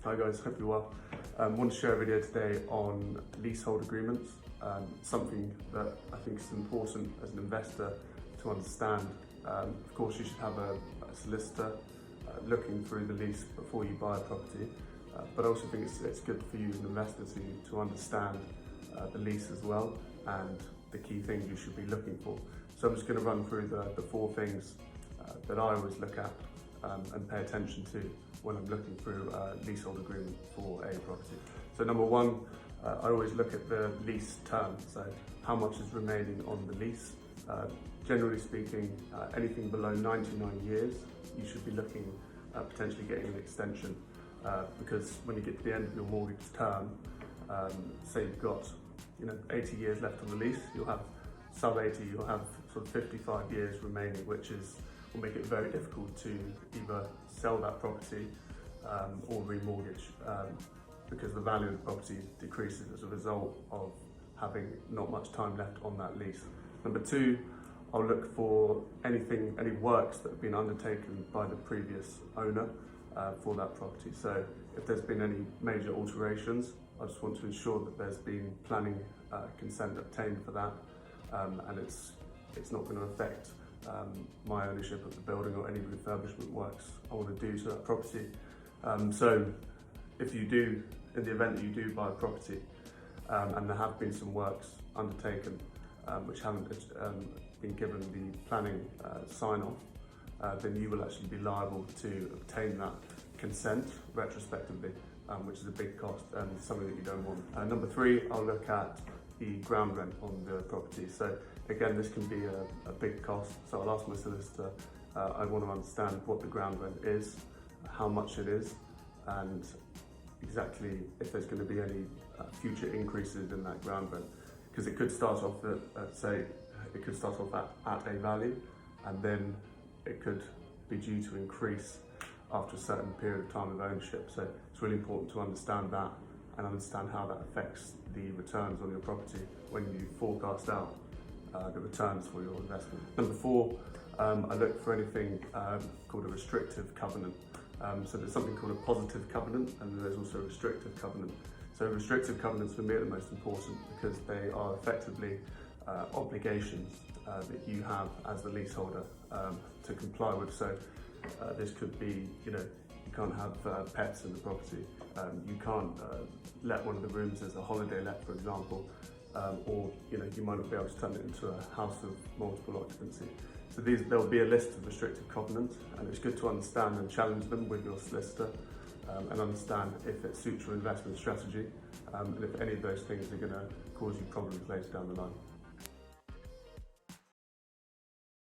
Hi guys, hope you're well. I want to share a video today on leasehold agreements, something that I think is important as an investor to understand. Of course, you should have a solicitor looking through the lease before you buy a property, but I also think it's good for you as an investor to understand the lease as well and the key things you should be looking for. So I'm just going to run through the four things that I always look at and pay attention to when I'm looking through a leasehold agreement for a property. So number one, I always look at the lease term, so how much is remaining on the lease. Generally speaking, anything below 99 years, you should be looking at potentially getting an extension because when you get to the end of your mortgage term, say you've got 80 years left on the lease, you'll have sub 80, you'll have sort of 55 years remaining, which will make it very difficult to either sell that property or remortgage because the value of the property decreases as a result of having not much time left on that lease. Number two, I'll look for any works that have been undertaken by the previous owner for that property. So if there's been any major alterations, I just want to ensure that there's been planning consent obtained for that and it's not going to affect my ownership of the building or any refurbishment works I want to do to that property. So if you do, in the event that you do buy a property and there have been some works undertaken which haven't been given the planning sign-off, then you will actually be liable to obtain that consent retrospectively, which is a big cost and something that you don't want. Number three, I'll look at the ground rent on the property. So again, this can be a big cost. So I'll ask my solicitor, I want to understand what the ground rent is, how much it is, and exactly if there's going to be any future increases in that ground rent. Because it could start off at a value, and then it could be due to increase after a certain period of time of ownership. So it's really important to understand that and understand how that affects the returns on your property when you forecast out the returns for your investment. Number four, I look for anything called a restrictive covenant. So there's something called a positive covenant and there's also a restrictive covenant. So restrictive covenants for me are the most important because they are effectively obligations that you have as the leaseholder to comply with. So this could be, you can't have pets in the property, you can't let one of the rooms as a holiday let, for example, or you might not be able to turn it into a house of multiple occupancy. So there'll be a list of restrictive covenants, and it's good to understand and challenge them with your solicitor and understand if it suits your investment strategy and if any of those things are going to cause you problems later down the line.